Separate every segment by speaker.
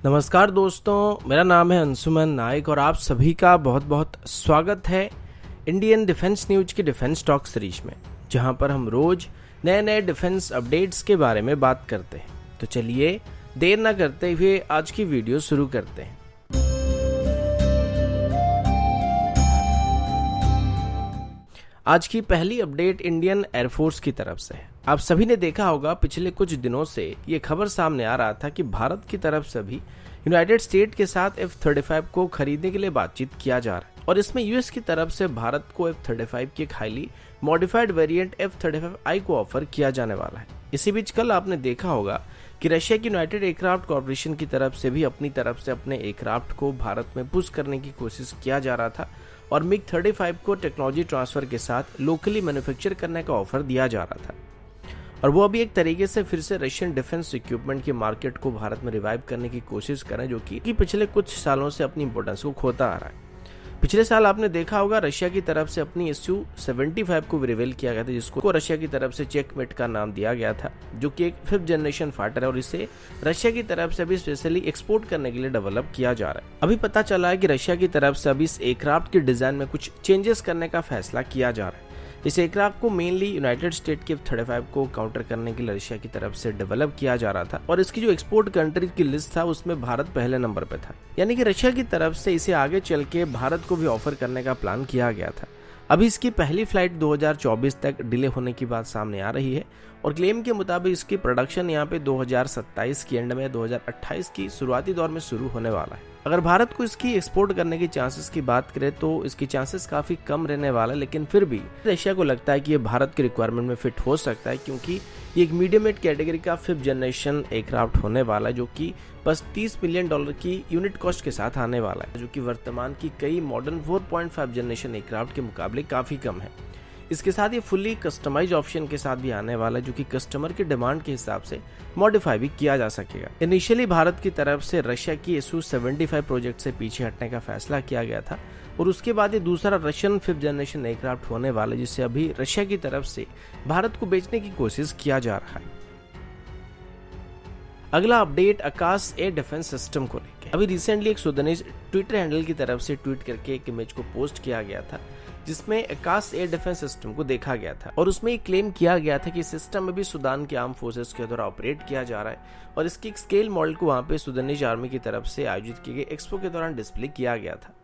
Speaker 1: नमस्कार दोस्तों, मेरा नाम है अंशुमन नायक और आप सभी का बहुत बहुत स्वागत है इंडियन डिफेंस न्यूज की डिफेंस टॉक सीरीज में, जहां पर हम रोज नए नए डिफेंस अपडेट्स के बारे में बात करते हैं। तो चलिए देर ना करते हुए आज की वीडियो शुरू करते हैं। आज की पहली अपडेट इंडियन एयरफोर्स की तरफ से है। आप सभी ने देखा होगा, पिछले कुछ दिनों से ये खबर सामने आ रहा था कि भारत की तरफ से भी यूनाइटेड स्टेट के साथ F-35 को खरीदने के लिए बातचीत किया जा रहा है और इसमें यूएस की तरफ से भारत को F-35 की एक हाईली मॉडिफाइड वेरिएंट F-35I को ऑफर किया जाने वाला है। इसी बीच कल आपने देखा होगा कि रशिया की यूनाइटेड एयरक्राफ्ट कॉर्पोरेशन की तरफ से भी अपनी तरफ से अपने एयरक्राफ्ट को भारत में पुश करने की कोशिश किया जा रहा था और MiG-35 को टेक्नोलॉजी ट्रांसफर के साथ लोकली मैन्युफैक्चर करने का ऑफर दिया जा रहा था और वो अभी एक तरीके से फिर से रशियन डिफेंस इक्विपमेंट की मार्केट को भारत में रिवाइव करने की कोशिश करें, जो कि पिछले कुछ सालों से अपनी इंपोर्टेंस को खोता आ रहा है। पिछले साल आपने देखा होगा रशिया की तरफ से अपनी Su-75 को रिवील किया गया था, जिसको रशिया की तरफ से चेकमेट का नाम दिया गया था, जो कि एक 5th जनरेशन फाइटर है और इसे रशिया की तरफ से अभी स्पेशली एक्सपोर्ट करने के लिए डेवलप किया जा रहा है। अभी पता चला है कि रशिया की तरफ से अभी इस एयरक्राफ्ट के डिजाइन में कुछ चेंजेस करने का फैसला किया जा रहा है। इस एयरक्राफ्ट को मेनली यूनाइटेड स्टेट के F-35 को काउंटर करने के लिए रशिया की तरफ से डेवलप किया जा रहा था और इसकी जो एक्सपोर्ट कंट्रीज की लिस्ट था उसमें भारत पहले नंबर पे था, यानी कि रशिया की तरफ से इसे आगे चल के भारत को भी ऑफर करने का प्लान किया गया था। अभी इसकी पहली फ्लाइट 2024 तक डिले होने की बात सामने आ रही है और क्लेम के मुताबिक इसकी प्रोडक्शन यहाँ पे 2027 की एंड में 2028 की शुरुआती दौर में शुरू होने वाला है। अगर भारत को इसकी एक्सपोर्ट करने की चांसेस की बात करें तो इसकी चांसेस काफी कम रहने वाला है, लेकिन फिर भी रशिया को लगता है कि ये भारत के रिक्वायरमेंट में फिट हो सकता है, क्योंकि ये एक मीडियम वेट कैटेगरी का 5th जनरेशन एयरक्राफ्ट होने वाला है, जो कि बस $30 मिलियन की यूनिट कॉस्ट के साथ आने वाला है, जो कि वर्तमान की कई मॉडर्न 4.5 जनरेशन एयरक्राफ्ट के मुकाबले काफी कम है। इसके साथ ये फुल्ली कस्टमाइज ऑप्शन के साथ भी आने वाला है, जो कि कस्टमर के डिमांड के हिसाब से मॉडिफाई भी किया जा सकेगा। इनिशियली भारत की तरफ से रशिया की Su-75 प्रोजेक्ट से पीछे हटने का फैसला किया गया था और उसके बाद ये दूसरा रशियन 5th जनरेशन एयरक्राफ्ट होने वाला है, जिसे अभी रशिया की तरफ से भारत को बेचने की कोशिश किया जा रहा है। अगला अपडेट आकाश एयर डिफेंस सिस्टम को लेकर। अभी रिसेंटली एक सुदनेश ट्विटर हैंडल की तरफ से ट्वीट करके एक इमेज को पोस्ट किया गया था, जिसमें आकाश एयर डिफेंस सिस्टम को देखा गया था और उसमें एक क्लेम किया गया था कि सिस्टम अभी सूडान के आर्म फोर्सेस के द्वारा ऑपरेट किया जा रहा है और इसकी एक स्केल मॉडल को वहां पे सुदानीज आर्मी की तरफ से आयोजित किए गए एक्सपो के दौरान डिस्प्ले किया गया था।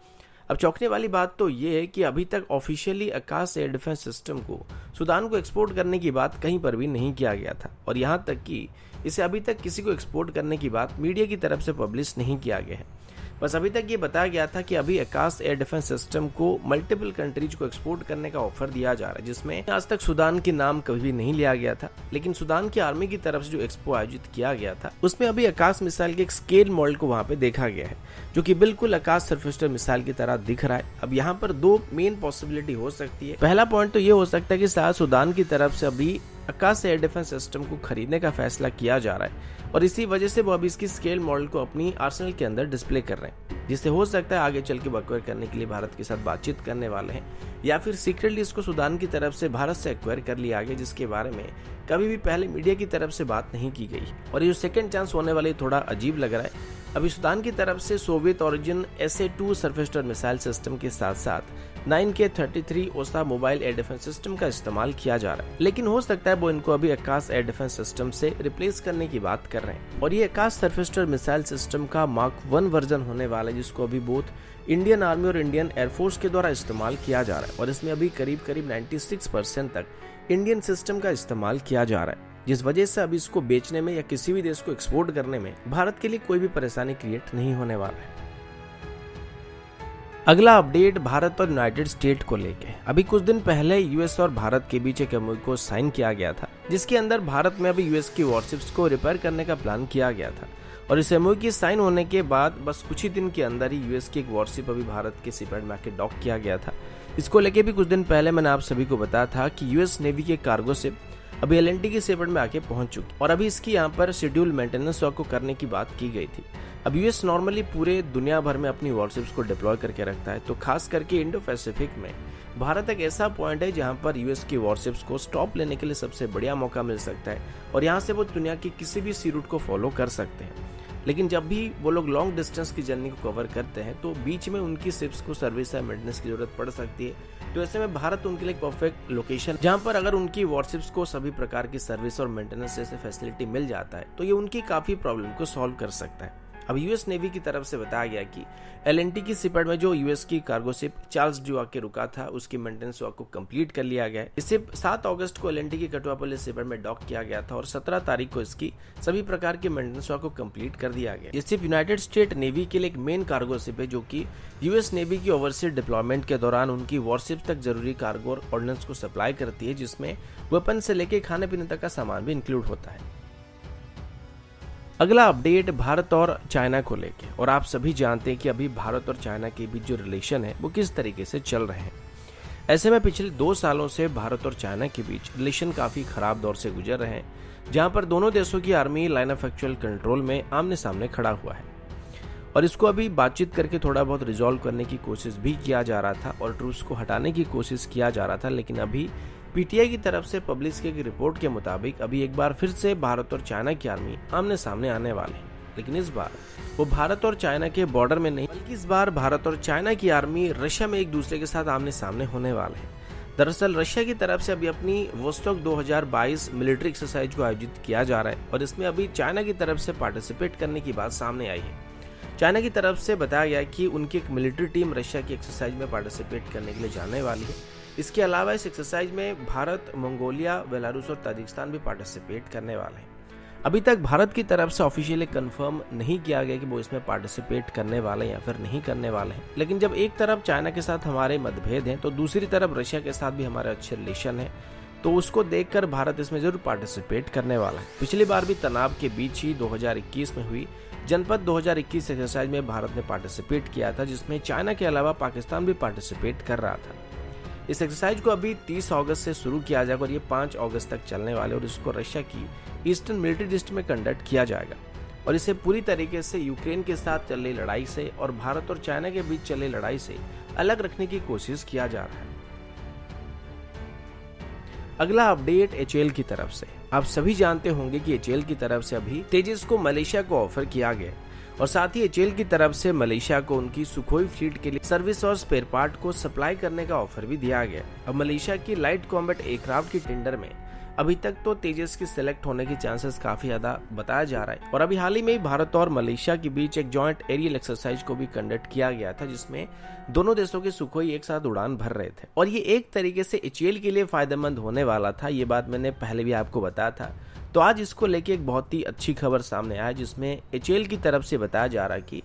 Speaker 1: अब चौंकने वाली बात तो ये है कि अभी तक ऑफिशियली आकाश एयर डिफेंस सिस्टम को सूडान को एक्सपोर्ट करने की बात कहीं पर भी नहीं किया गया था और यहाँ तक कि इसे अभी तक किसी को एक्सपोर्ट करने की बात मीडिया की तरफ से पब्लिश नहीं किया गया है। बस अभी तक ये बताया गया था कि अभी आकाश एयर डिफेंस सिस्टम को मल्टीपल कंट्रीज को एक्सपोर्ट करने का ऑफर दिया जा रहा है, जिसमें आज तक सूडान के नाम कभी भी नहीं लिया गया था, लेकिन सूडान की आर्मी की तरफ से जो एक्सपो आयोजित किया गया था उसमें अभी आकाश मिसाइल के एक स्केल मॉडल को वहां पे देखा गया है, जो कि बिल्कुल आकाश सर्फेस्टर मिसाइल की तरह दिख रहा है। अब यहाँ पर दो मेन पॉसिबिलिटी हो सकती है। पहला पॉइंट तो ये हो सकता है कि शायद सूडान की तरफ से अभी आकाश एयर डिफेंस सिस्टम को खरीदने का फैसला किया जा रहा है और इसी वजह से वो अभी इसकी स्केल मॉडल को अपनी आर्सेनल के अंदर डिस्प्ले कर रहे हैं, जिससे हो सकता है आगे चल के एक्वायर करने के लिए भारत के साथ बातचीत करने वाले हैं या फिर सीक्रेटली इसको सूडान की तरफ से भारत से एक्वायर कर लिया गया, जिसके बारे में कभी भी पहले मीडिया की तरफ से बात नहीं की गई और ये जो सेकंड चांस होने वाली थोड़ा अजीब लग रहा है। अभी सूडान की तरफ से Soviet origin SA-2 surface to air missile system के साथ साथ 9K-33 ओसा मोबाइल एयर डिफेंस सिस्टम का इस्तेमाल किया जा रहा है, लेकिन हो सकता है वो इनको अभी आकाश एयर डिफेंस सिस्टम से रिप्लेस करने की बात कर रहे हैं और ये आकाश सरफेस्टर मिसाइल सिस्टम का Mark 1 वर्जन होने वाला है, जिसको अभी बोथ इंडियन आर्मी और इंडियन एयरफोर्स के द्वारा इस्तेमाल किया जा रहा है और इसमें अभी करीब 96% तक इंडियन सिस्टम का इस्तेमाल किया जा रहा है, जिस वजह से अभी इसको बेचने में या किसी भी देश को एक्सपोर्ट करने में भारत के लिए कोई भी परेशानी क्रिएट नहीं होने वाला है। अगला अपडेट भारत और यूनाइटेड स्टेट को लेके। अभी कुछ दिन पहले यूएस और भारत के बीच एक एमओयू को साइन किया गया था, जिसके अंदर भारत में अभी यूएस की वॉरशिप्स को रिपेयर करने का प्लान किया गया था और इस एमओयू की साइन होने के बाद बस कुछ ही दिन के अंदर ही यूएस की एक वॉरशिप अभी भारत के सीपैड में आके डॉक किया गया था। इसको लेके भी कुछ दिन पहले मैंने आप सभी को बताया था कि यूएस नेवी के कार्गो शिप अभी LNT के सीपैड में आके पहुंच चुकी और अभी इसकी यहाँ पर शेड्यूल मेंटेनेंस वर्क को करने की बात की गई थी। अब यूएस नॉर्मली पूरे दुनिया भर में अपनी वॉरशिप्स को डिप्लॉय करके रखता है, तो खास करके इंडो पैसिफिक में भारत एक ऐसा पॉइंट है जहां पर यूएस की वॉरशिप्स को स्टॉप लेने के लिए सबसे बढ़िया मौका मिल सकता है और यहां से वो दुनिया की किसी भी सी रूट को फॉलो कर सकते हैं। लेकिन जब भी वो लोग लॉन्ग डिस्टेंस की जर्नी को कवर करते हैं तो बीच में उनकी शिप्स को सर्विस या मेंटेनेंस की जरूरत पड़ सकती है। तो ऐसे में भारत उनके लिए एक परफेक्ट लोकेशन, जहां पर अगर उनकी वॉरशिप्स को सभी प्रकार की सर्विस और मेंटेनेंस जैसे फैसिलिटी मिल जाता है तो ये उनकी काफी प्रॉब्लम को सॉल्व कर सकता है। अब यूएस नेवी की तरफ से बताया गया कि एलएनटी की शिपयार्ड में जो यूएस की कार्गो शिप चार्ल्स ड्यू आके रुका था, उसकी मेंटेनेंस वर्क को कंप्लीट कर लिया गया है। इस शिप 7 अगस्त को एलएनटी की कटुआपल्ली शिपयार्ड में डॉक किया गया था और 17 तारीख को इसकी सभी प्रकार के मेंटेनेंस वर्क को कंप्लीट कर दिया गया। ये शिप यूनाइटेड स्टेट नेवी के लिए एक मेन कार्गो शिप है, जो कि यूएस नेवी की ओवरसीज डिप्लॉयमेंट के दौरान उनकी वॉरशिप्स तक जरूरी कार्गो और ऑर्डिनेंस को सप्लाई करती है, जिसमें वेपन से लेकर खाने पीने तक का सामान भी इंक्लूड होता है। अगला अपडेट भारत और चाइना को लेके, और आप सभी जानते हैं कि अभी भारत और चाइना के बीच जो रिलेशन है वो किस तरीके से चल रहे हैं। ऐसे में पिछले 2 सालों से भारत और चाइना के बीच रिलेशन काफी खराब दौर से गुजर रहे हैं, जहां पर दोनों देशों की army line of actual control में आमने सामने खड़ा हुआ है और इसको अभी बातचीत करके थोड़ा बहुत रिजॉल्व करने की कोशिश भी किया जा रहा था और ट्रूस को हटाने की कोशिश किया जा रहा था। लेकिन अभी पीटीआई की तरफ से पब्लिश की गई रिपोर्ट के मुताबिक अभी एक बार फिर से भारत और चाइना की आर्मी आमने सामने आने वाले हैं, लेकिन इस बार वो भारत और चाइना के बॉर्डर में नहीं, बल्कि इस बार भारत और चाइना की आर्मी रशिया में एक दूसरे के साथ आमने सामने होने वाले हैं। दरअसल रशिया की तरफ से अभी अपनी वोस्टॉक 2022 मिलिट्री एक्सरसाइज को आयोजित किया जा रहा है और इसमें अभी चाइना की तरफ से पार्टिसिपेट करने की बात सामने आई है। चाइना की तरफ से बताया गया कि उनकी एक मिलिट्री टीम रशिया की एक्सरसाइज में पार्टिसिपेट करने के लिए जाने वाली है। इसके अलावा इस एक्सरसाइज में भारत, मंगोलिया, बेलारूस और ताजिकिस्तान भी पार्टिसिपेट करने वाले हैं। अभी तक भारत की तरफ से ऑफिशियली कंफर्म नहीं किया गया कि वो इसमें पार्टिसिपेट करने वाले हैं या फिर नहीं करने वाले हैं, लेकिन जब एक तरफ चाइना के साथ हमारे मतभेद हैं तो दूसरी तरफ रशिया के साथ भी हमारे अच्छे रिलेशन है, तो उसको देखकर भारत इसमें जरूर पार्टिसिपेट करने वाला है। पिछली बार भी तनाव के बीच ही 2021 में हुई जनपद 2021 एक्सरसाइज में भारत ने पार्टिसिपेट किया था, जिसमें चाइना के अलावा पाकिस्तान भी पार्टिसिपेट कर रहा था। इस एक्सरसाइज को अभी 30 अगस्त से शुरू किया जाएगा और ये 5 अगस्त तक चलने वाले और इसको रशिया की ईस्टर्न मिलिट्री डिस्ट्रिक्ट में कंडक्ट किया जाएगा और इसे पूरी तरीके से यूक्रेन के साथ चल रही लड़ाई से और भारत और चाइना के बीच चल रही लड़ाई से अलग रखने की कोशिश किया जा रहा है। अगला अपडेट एचएएल की तरफ से। आप सभी जानते होंगे कि एचएएल की तरफ से अभी तेजस को मलेशिया को ऑफर किया गया और साथ ही एचएएल की तरफ से मलेशिया को उनकी सुखोई फ्लीट के लिए सर्विस और स्पेयर पार्ट को सप्लाई करने का ऑफर भी दिया गया। अब मलेशिया की लाइट कॉम्बैट एयरक्राफ्ट की टेंडर में अभी तक तो तेजस की सिलेक्ट होने की चांसेस काफी ज्यादा बताया जा रहा है और अभी हाल ही में भारत और मलेशिया के बीच एक जॉइंट एरियल एक्सरसाइज को भी कंडक्ट किया गया था, जिसमें दोनों देशों के सुखोई एक साथ उड़ान भर रहे थे और ये एक तरीके से एचएएल के लिए फायदेमंद होने वाला था। ये बात मैंने पहले भी आपको बताया था। तो आज इसको लेके एक बहुत ही अच्छी खबर सामने आया, जिसमें एचएएल की तरफ से बताया जा रहा है कि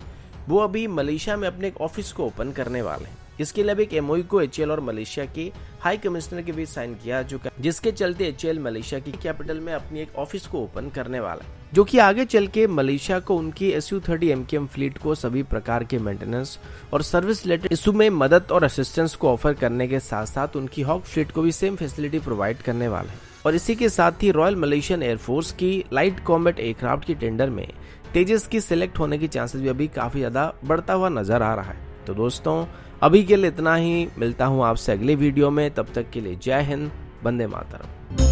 Speaker 1: वो अभी मलेशिया में अपने एक ऑफिस को ओपन करने वाले हैं। इसके लिए एक एमओयू को एचएएल और मलेशिया के हाई कमिश्नर के बीच साइन किया चुका, जिसके चलते एचएएल मलेशिया की कैपिटल में अपनी एक ऑफिस को ओपन करने वाला है, जो कि आगे चल के मलेशिया को उनकी SU-30 MKM फ्लीट को सभी प्रकार के मेंटेनेंस और सर्विस रिलेटेड इशू में मदद और असिस्टेंस को ऑफर करने के साथ साथ उनकी हॉक फ्लीट को भी सेम फैसिलिटी प्रोवाइड करने वाला है। और इसी के साथ ही रॉयल मलेशियन एयरफोर्स की लाइट कॉम्बैट एयरक्राफ्ट की टेंडर में तेजस की सिलेक्ट होने की चांसेस भी अभी काफी ज्यादा बढ़ता हुआ नजर आ रहा है। तो दोस्तों अभी के लिए इतना ही, मिलता हूँ आपसे अगले वीडियो में, तब तक के लिए जय हिंद, वंदे मातरम।